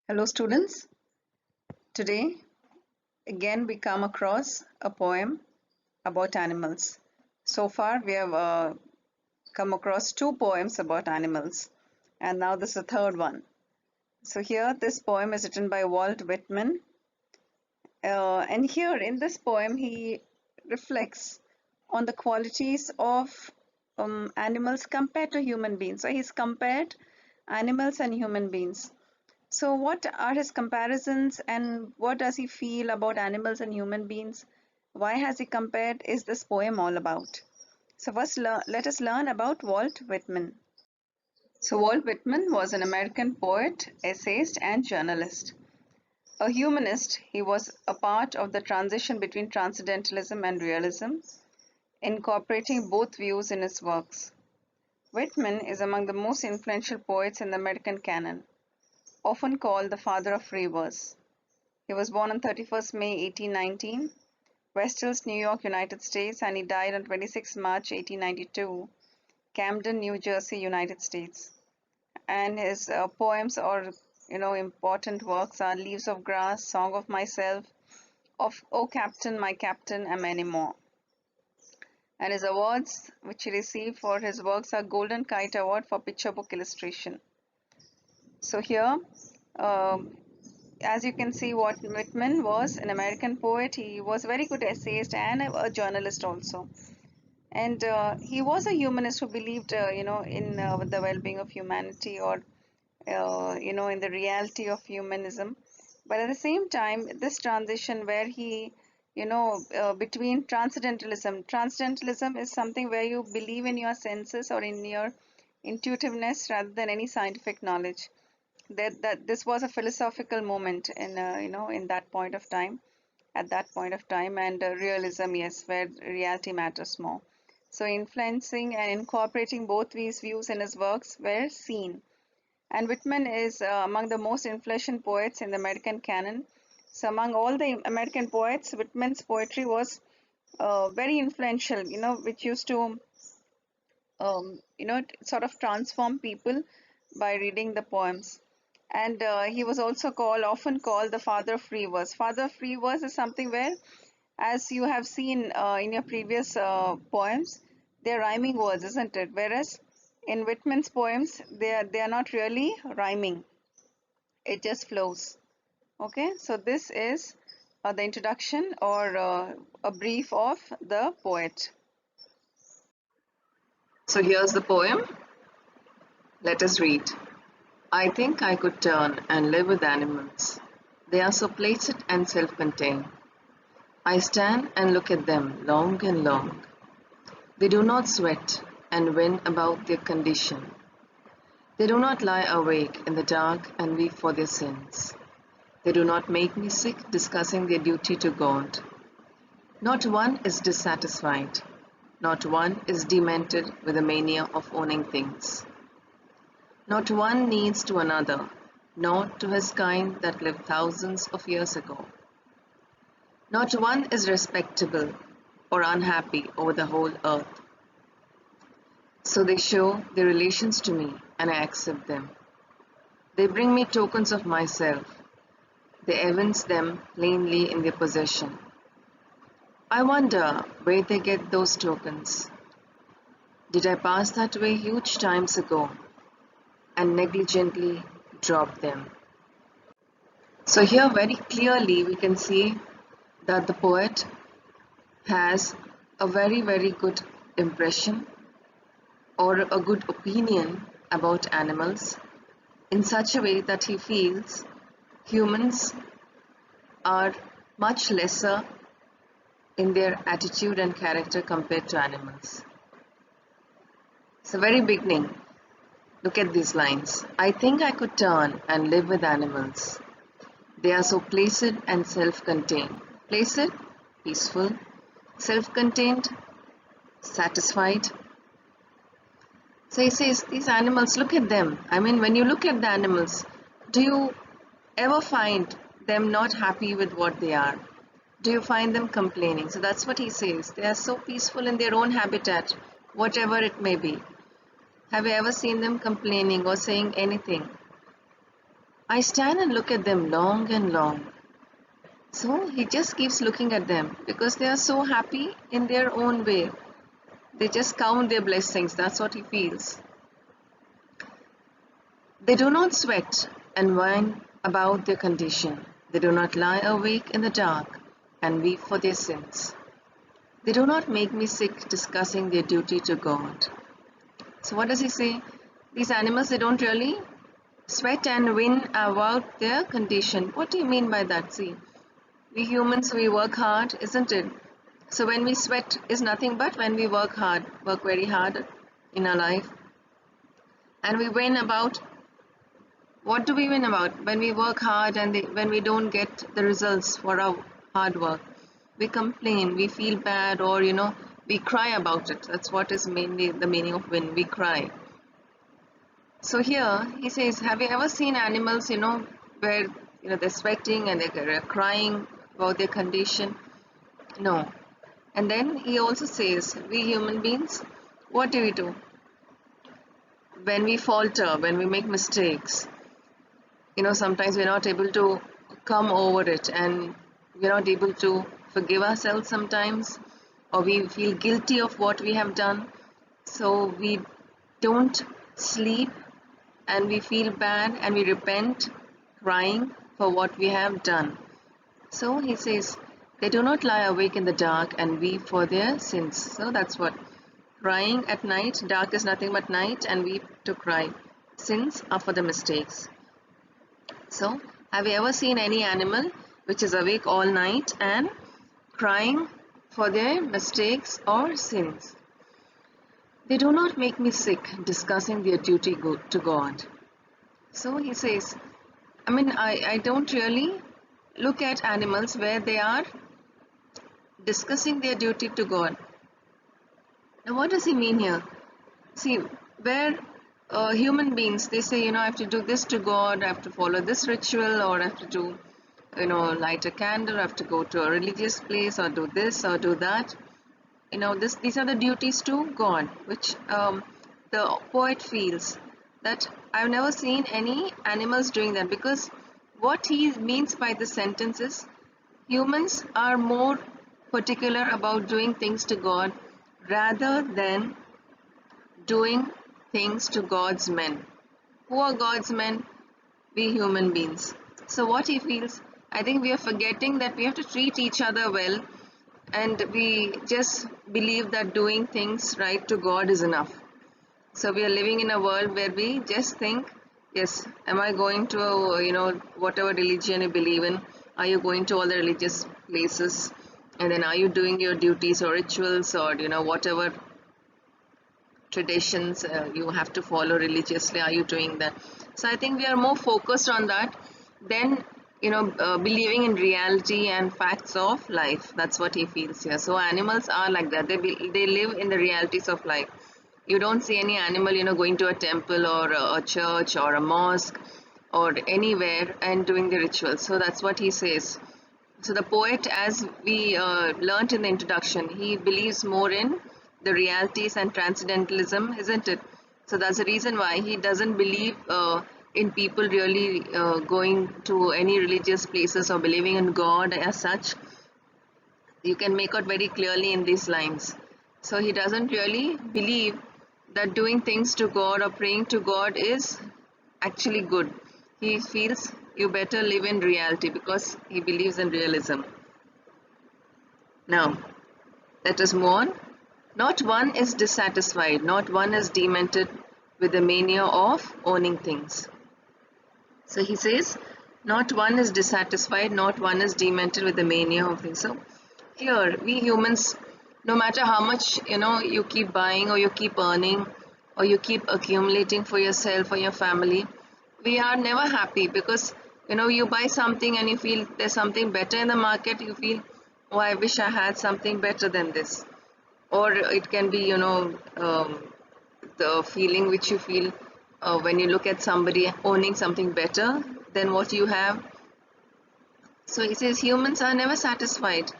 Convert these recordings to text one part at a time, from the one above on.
Hello students, today again we come across a poem about animals. So far we have come across two poems about animals and now this is the third one. So here this poem is written by Walt Whitman and here in this poem he reflects on the qualities of animals compared to human beings. So he's compared animals and human beings. So, what are his comparisons and what does he feel about animals and human beings? Why has he compared? Is this poem all about? So, first, let us learn about Walt Whitman. So, Walt Whitman was an American poet, essayist, and journalist. A humanist, he was a part of the transition between transcendentalism and realism, incorporating both views in his works. Whitman is among the most influential poets in the American canon, often called the father of free verse. He was born on 31st May 1819, West Hills, New York, United States, and he died on 26 March 1892, Camden, New Jersey, United States. And his poems or important works are Leaves of Grass, Song of Myself, of Oh Captain, My Captain, and many more. And his awards, which he received for his works, are Golden Kite Award for Picture Book Illustration. So here, um, as you can see, Walt Whitman was an American poet. He was a very good essayist and a journalist also. And he was a humanist who believed, in the well-being of humanity or, in the reality of humanism. But at the same time, this transition where he, between transcendentalism is something where you believe in your senses or in your intuitiveness rather than any scientific knowledge that this was a philosophical moment in in that point of time at that point of time and realism, yes, where reality matters more. So influencing and incorporating both these views in his works were seen, and Whitman is among the most influential poets in the American canon. So among all the American poets, Whitman's poetry was very influential, which used to sort of transform people by reading the poems. And he was also often called the father of free verse. Father of free verse is something where, as you have seen in your previous poems, they're rhyming words, isn't it? Whereas in Whitman's poems, they are not really rhyming. It just flows. Okay, so this is the introduction or a brief of the poet. So here's the poem. Let us read. I think I could turn and live with animals. They are so placid and self-contained. I stand and look at them long and long. They do not sweat and whine about their condition. They do not lie awake in the dark and weep for their sins. They do not make me sick discussing their duty to God. Not one is dissatisfied. Not one is demented with a mania of owning things. Not one needs to another, nor to his kind that lived thousands of years ago. Not one is respectable or unhappy over the whole earth. So they show their relations to me, and I accept them. They bring me tokens of myself. They evince them plainly in their possession. I wonder where they get those tokens. Did I pass that way huge times ago and negligently drop them? So here very clearly we can see that the poet has a very good impression or a good opinion about animals in such a way that he feels humans are much lesser in their attitude and character compared to animals. So very beginning, look at these lines. I think I could turn and live with animals. They are so placid and self-contained. Placid, peaceful, self-contained, satisfied. So he says, these animals, look at them. I mean, when you look at the animals, do you ever find them not happy with what they are? Do you find them complaining? So that's what he says. They are so peaceful in their own habitat, whatever it may be. Have you ever seen them complaining or saying anything? I stand and look at them long and long. So he just keeps looking at them because they are so happy in their own way. They just count their blessings. That's what he feels. They do not sweat and whine about their condition. They do not lie awake in the dark and weep for their sins. They do not make me sick discussing their duty to God. So what does he say? These animals, they don't really sweat and whine about their condition. What do you mean by that? See, we humans, we work hard, isn't it? So when we sweat is nothing but when we work hard, work very hard in our life. And we whine about, what do we win about? When we work hard and when we don't get the results for our hard work, we complain, we feel bad, or we cry about it. That's what is mainly the meaning of win. We cry. So here he says, have you ever seen animals, where they're sweating and they're crying about their condition? No. And then he also says, we human beings, what do we do? When we falter, when we make mistakes, sometimes we're not able to come over it, and we're not able to forgive ourselves sometimes, or we feel guilty of what we have done. So we don't sleep and we feel bad and we repent, crying for what we have done. So he says, they do not lie awake in the dark and weep for their sins. So that's what. Crying at night, dark is nothing but night, and weep to cry. Sins are for the mistakes. So, have you ever seen any animal which is awake all night and crying for their mistakes or sins? They do not make me sick discussing their duty to God. So he says, I don't really look at animals where they are discussing their duty to God. Now, what does he mean here? See, where human beings, they say, I have to do this to God, I have to follow this ritual, or I have to do, light a candle, I have to go to a religious place, or do this, or do that. These are the duties to God, which the poet feels that I've never seen any animals doing that, because what he means by this sentence is humans are more particular about doing things to God rather than doing things to God's men. Who are God's men? We human beings. So what he feels, I think we are forgetting that we have to treat each other well, and we just believe that doing things right to God is enough. So we are living in a world where we just think, yes, am I going to, whatever religion you believe in, are you going to all the religious places, and then are you doing your duties or rituals, or whatever traditions you have to follow religiously, are you doing that? So I think we are more focused on that than believing in reality and facts of life. That's what he feels here. So animals are like that. They live in the realities of life. You don't see any animal going to a temple or a church or a mosque or anywhere and doing the rituals. So that's what he says. So the poet, as we learnt in the introduction, he believes more in the realities and transcendentalism, isn't it? So that's the reason why he doesn't believe in people really going to any religious places or believing in God as such. You can make out very clearly in these lines. So he doesn't really believe that doing things to God or praying to God is actually good. He feels you better live in reality because he believes in realism. Now, let us move on. Not one is dissatisfied, not one is demented with the mania of owning things. So he says, not one is dissatisfied, not one is demented with the mania of things. So here, we humans, no matter how much you keep buying or you keep earning or you keep accumulating for yourself or your family, we are never happy because you buy something and you feel there's something better in the market. You feel, oh, I wish I had something better than this. Or it can be the feeling which you feel when you look at somebody owning something better than what you have. So he says humans are never satisfied.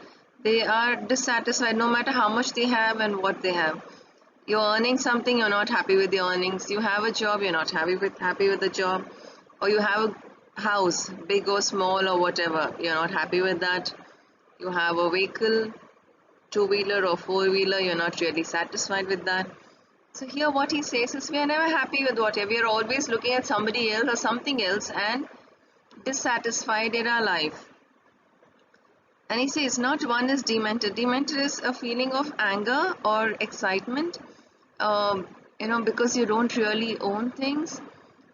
They are dissatisfied no matter how much they have and what they have. You're earning something, you're not happy with the earnings. You have a job, you're not happy with the job. Or you have house, big or small or whatever, you're not happy with that. You have a vehicle, two-wheeler or four-wheeler, you're not really satisfied with that. So here what he says is we are never happy with whatever. We are always looking at somebody else or something else and dissatisfied in our life. And he says not one is demented. Demented is a feeling of anger or excitement, because you don't really own things,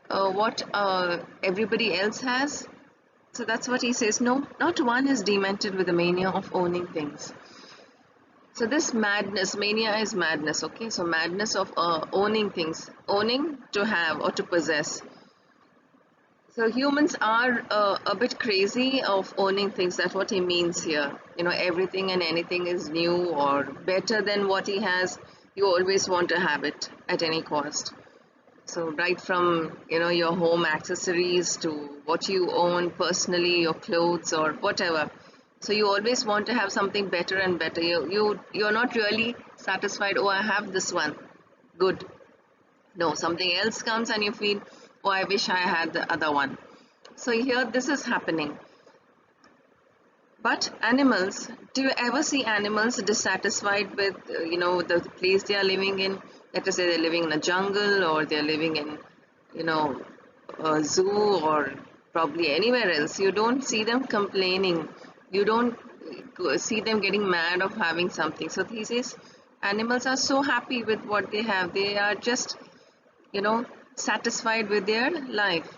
what everybody else has. So that's what he says. No, not one is demented with the mania of owning things. So this madness, mania is madness, okay? So madness of owning things, owning to have or to possess. So humans are a bit crazy of owning things. That's what he means here. Everything and anything is new or better than what he has. You always want to have it at any cost. So right from your home accessories to what you own personally, your clothes or whatever. So you always want to have something better and better. You're not really satisfied. Oh, I have this one. Good. No, something else comes and you feel, oh, I wish I had the other one. So here this is happening. But animals, do you ever see animals dissatisfied with the place they are living in? Let us say they're living in a jungle or they're living in a zoo or probably anywhere else. You don't see them complaining. You don't see them getting mad of having something. So he says animals are so happy with what they have. They are just satisfied with their life.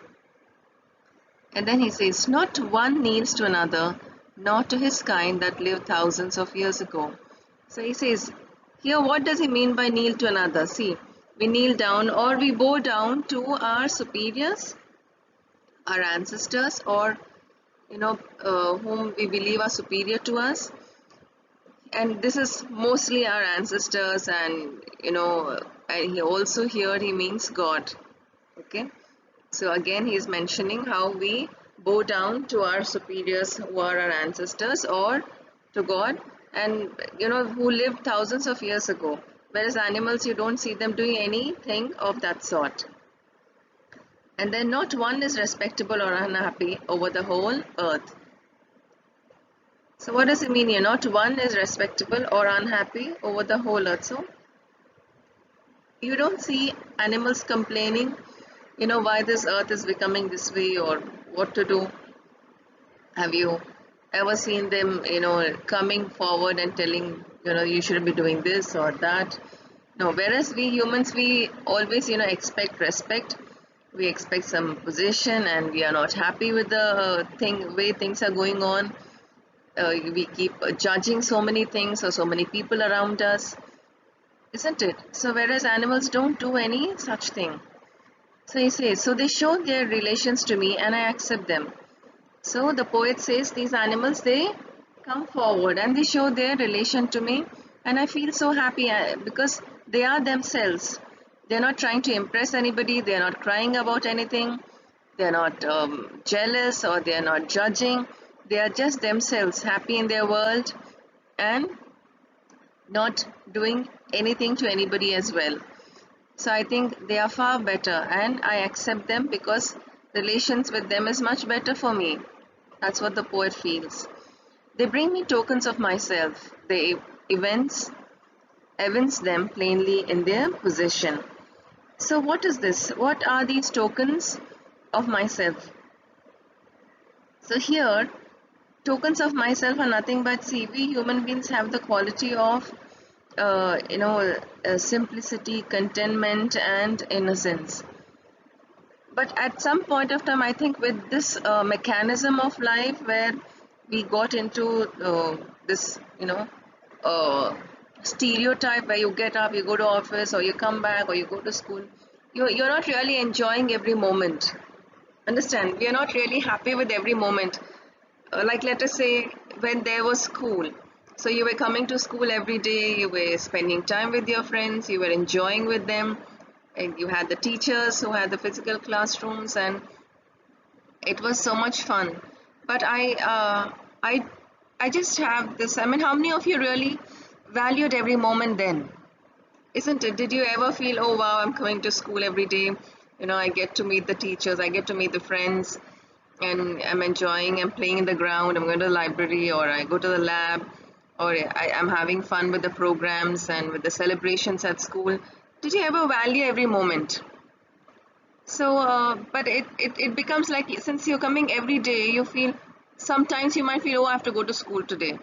And then he says, not one kneels to another, nor to his kind that lived thousands of years ago. So he says, here what does he mean by kneel to another? See, we kneel down or we bow down to our superiors, our ancestors, or whom we believe are superior to us. And this is mostly our ancestors, and and he also here he means God. Okay. So again, he is mentioning how we bow down to our superiors who are our ancestors or to God and who lived thousands of years ago. Whereas animals, you don't see them doing anything of that sort. And then not one is respectable or unhappy over the whole earth. So what does it mean here? Not one is respectable or unhappy over the whole earth. So you don't see animals complaining why this earth is becoming this way or what to do. Have you ever seen them coming forward and telling you shouldn't be doing this or that? No. Whereas we humans, we always expect respect, we expect some position, and we are not happy with the way things are going on. We keep judging so many things or so many people around us, isn't it? So whereas animals don't do any such thing. So he says, so they show their relations to me and I accept them. So the poet says these animals, they come forward and they show their relation to me and I feel so happy because they are themselves. They're not trying to impress anybody. They're not crying about anything. They're not jealous or they're not judging. They are just themselves, happy in their world and not doing anything to anybody as well. So I think they are far better and I accept them because relations with them is much better for me. That's what the poet feels. They bring me tokens of myself. They evince them plainly in their possession. So what is this? What are these tokens of myself? So here, tokens of myself are nothing but, see, we human beings have the quality of simplicity, contentment, and innocence. But at some point of time, I think with this mechanism of life where we got into this, stereotype where you get up, you go to office, or you come back, or you go to school, you're not really enjoying every moment. Understand? We are not really happy with every moment. Like let us say when there was school. So you were coming to school every day, you were spending time with your friends, you were enjoying with them, and you had the teachers who had the physical classrooms, and it was so much fun. But I just have this. I mean, how many of you really valued every moment then? Isn't it? Did you ever feel, oh wow, I'm coming to school every day? I get to meet the teachers, I get to meet the friends. and I'm enjoying, I'm playing in the ground, I'm going to the library, or I go to the lab, or I'm having fun with the programs and with the celebrations at school. Did you ever value every moment? So, but it becomes like, since you're coming every day, you feel, sometimes you might feel, oh, I have to go to school today.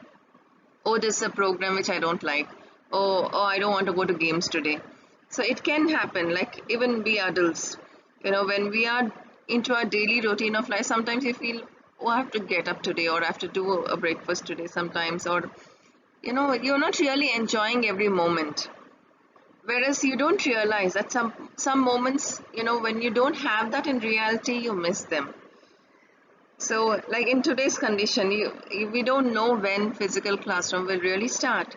Oh, this is a program which I don't like. Oh, I don't want to go to games today. So it can happen, like even we adults, when we are into our daily routine of life, sometimes you feel, oh, I have to get up today, or I have to do a breakfast today sometimes, or, you're not really enjoying every moment. Whereas you don't realize that some moments, when you don't have that in reality, you miss them. So, like in today's condition, we don't know when physical classroom will really start.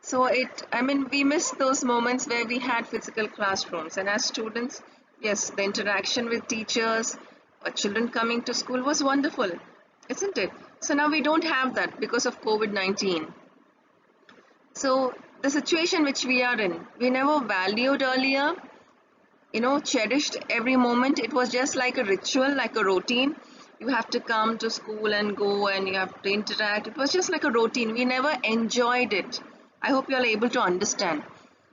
So I mean, we miss those moments where we had physical classrooms, and as students, yes, the interaction with teachers or children coming to school was wonderful, isn't it? So now we don't have that because of COVID-19. So the situation which we are in, we never valued earlier, cherished every moment. It was just like a ritual, like a routine. You have to come to school and go, and you have to interact. It was just like a routine. We never enjoyed it. I hope you are able to understand.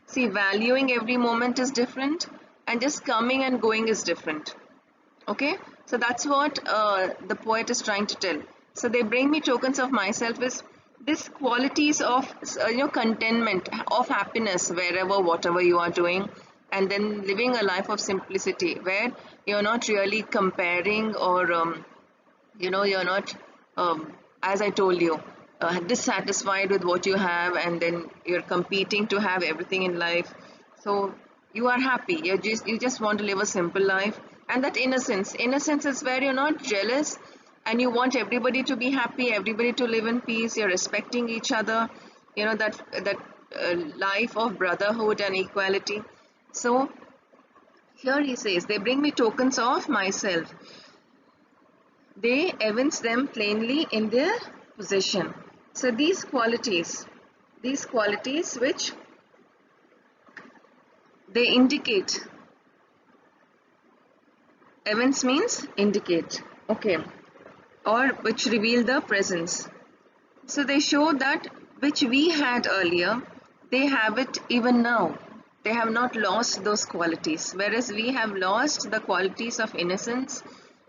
See, valuing every moment is different, and just coming and going is different. Okay, so that's what the poet is trying to tell. So they bring me tokens of myself is this qualities of contentment, of happiness wherever, whatever you are doing, and then living a life of simplicity where you're not really comparing, or you're not, as I told you, dissatisfied with what you have, and then you're competing to have everything in life. So you are happy. You just want to live a simple life, and that innocence is where you're not jealous, and you want everybody to be happy, everybody to live in peace. You're respecting each other. That life of brotherhood and equality. So here he says, they bring me tokens of myself. They evince them plainly in their possession. So these qualities which they indicate, evince means indicate, okay, or which reveal the presence. So they show that which we had earlier, they have it even now. They have not lost those qualities, whereas we have lost the qualities of innocence,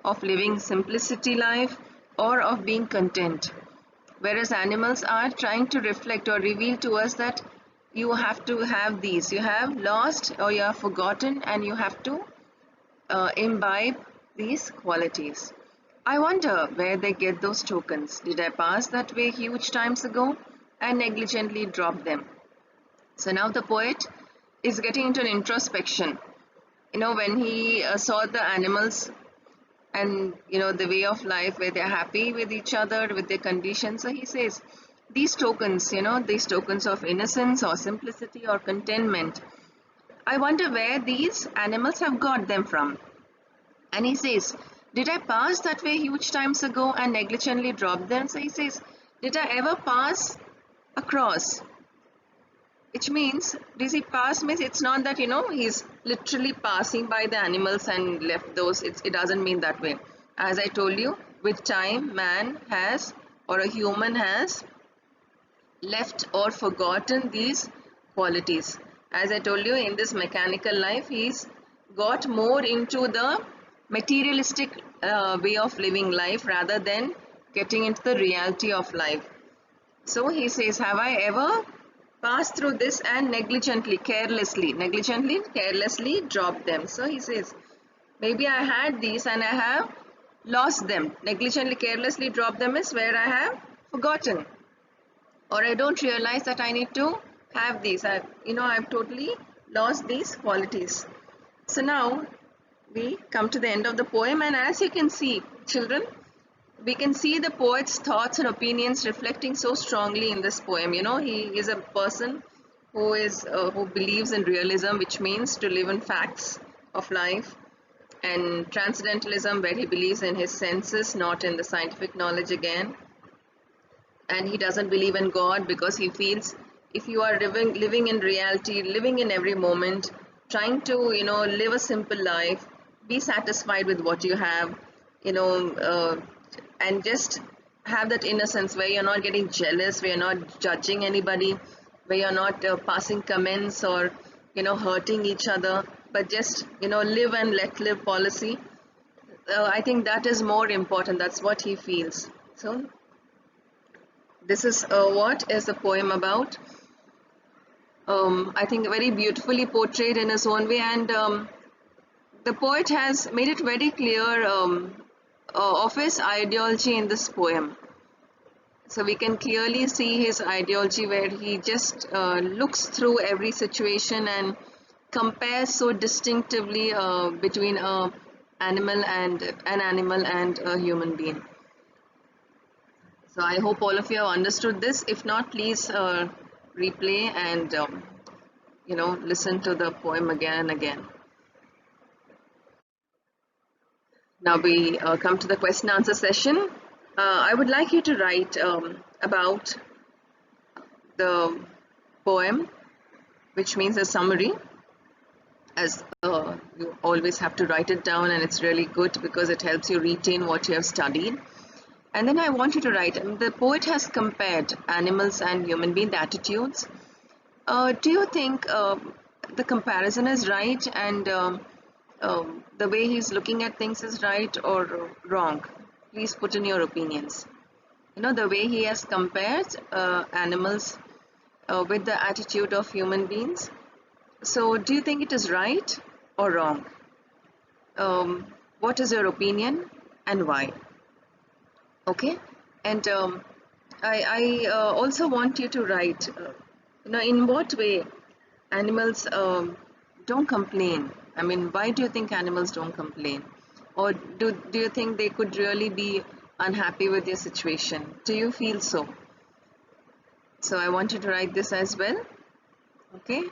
of living simplicity life, or of being content. Whereas animals are trying to reflect or reveal to us that you have to have these. You have lost, or you have forgotten, and you have to imbibe these qualities. I wonder where they get those tokens. Did I pass that way huge times ago and negligently drop them? So now the poet is getting into an introspection. When he saw the animals, and the way of life where they're happy with each other, with their conditions. So he says, these tokens of innocence or simplicity or contentment, I wonder where these animals have got them from. And he says, did I pass that way huge times ago and negligently drop them? So he says, did I ever pass across? Which means, does he pass means it's not that, he's literally passing by the animals and left those. It doesn't mean that way. As I told you, with time, man has, or a human has, left or forgotten these qualities. As I told you, in this mechanical life, he's got more into the materialistic way of living life rather than getting into the reality of life. So he says, have I ever passed through this and negligently, carelessly dropped them? So he says, maybe I had these and I have lost them. Negligently, carelessly dropped them is where I have forgotten, or I don't realize that I need to have these. I've totally lost these qualities. So now we come to the end of the poem, and as you can see, children, we can see the poet's thoughts and opinions reflecting so strongly in this poem. He is a person who believes in realism, which means to live in facts of life, and transcendentalism, where he believes in his senses, not in the scientific knowledge again. And he doesn't believe in God because he feels, if you are living in reality, living in every moment, trying to live a simple life, be satisfied with what you have, you know, and just have that innocence where you're not getting jealous, where you're not judging anybody, where you're not passing comments or, hurting each other, but just, live and let live policy. I think that is more important. That's what he feels. So this is what is the poem about. I think very beautifully portrayed in his own way, and the poet has made it very clear of his ideology in this poem. So we can clearly see his ideology where he just looks through every situation and compares so distinctively between an animal and a human being. So I hope all of you have understood this. If not, please replay and listen to the poem again and again. Now we come to the question answer session. I would like you to write about the poem, which means a summary, as you always have to write it down, and it's really good because it helps you retain what you have studied. And then I want you to write, the poet has compared animals and human being attitudes. Do you think the comparison is right, and the way he's looking at things is right or wrong? Please put in your opinions. The way he has compared animals with the attitude of human beings. So do you think it is right or wrong? What is your opinion and why? Okay, and I also want you to write, in what way animals don't complain. I mean, why do you think animals don't complain? Or do you think they could really be unhappy with their situation? Do you feel so? So I want you to write this as well. Okay,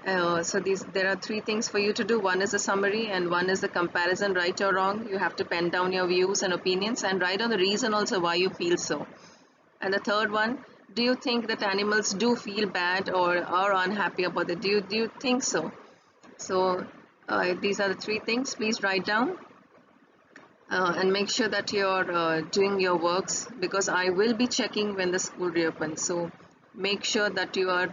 so there are three things for you to do. One is a summary and one is the comparison, right or wrong. You have to pen down your views and opinions and write on the reason also why you feel so. And the third one, do you think that animals do feel bad or are unhappy about it? Do you think so? So these are the three things. Please write down and make sure that you're doing your works, because I will be checking when the school reopens. So make sure that you are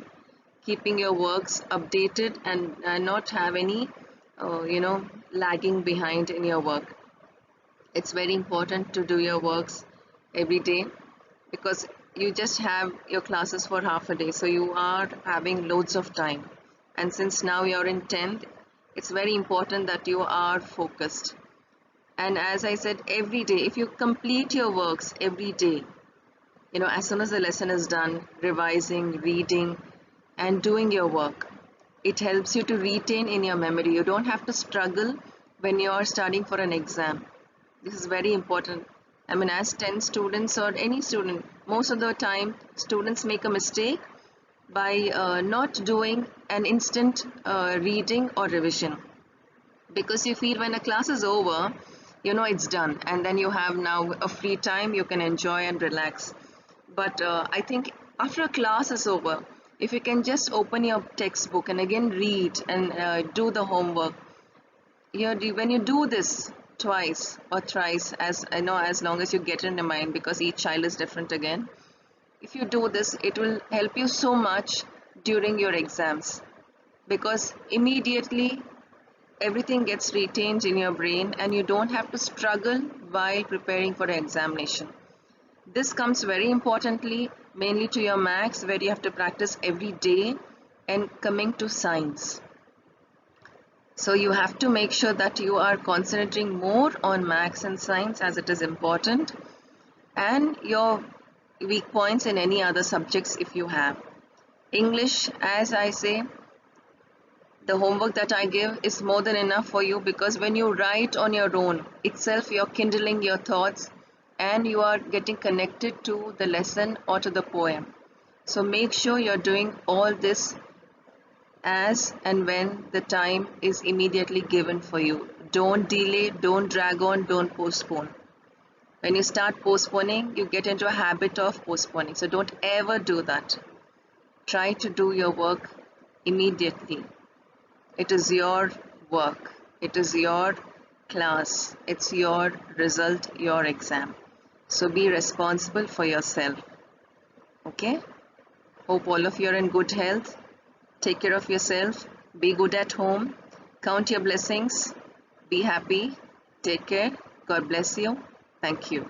keeping your works updated and not have any lagging behind in your work. It's very important to do your works every day, because you just have your classes for half a day, so you are having loads of time. And since now you're in 10th, it's very important that you are focused. And as I said, every day, if you complete your works every day, as soon as the lesson is done, revising, reading, and doing your work, it helps you to retain in your memory. You don't have to struggle when you are studying for an exam. This is very important. I mean, as 10 students or any student, most of the time students make a mistake by not doing an instant reading or revision, because you feel when a class is over, it's done, and then you have now a free time, you can enjoy and relax. But I think after a class is over, if you can just open your textbook and again read and do the homework, when you do this twice or thrice, as I know, as long as you get it in your mind, because each child is different again. If you do this, it will help you so much during your exams, because immediately everything gets retained in your brain and you don't have to struggle while preparing for an examination. This comes very importantly mainly to your maths, where you have to practice every day, and coming to science. So you have to make sure that you are concentrating more on maths and science, as it is important, and your weak points in any other subjects if you have. English, as I say, the homework that I give is more than enough for you, because when you write on your own itself, you're kindling your thoughts and you are getting connected to the lesson or to the poem. So make sure you're doing all this as and when the time is immediately given for you. Don't delay, don't drag on, don't postpone. When you start postponing, you get into a habit of postponing. So don't ever do that. Try to do your work immediately. It is your work. It is your class. It's your result, your exam. So be responsible for yourself. Okay? Hope all of you are in good health. Take care of yourself. Be good at home. Count your blessings. Be happy. Take care. God bless you. Thank you.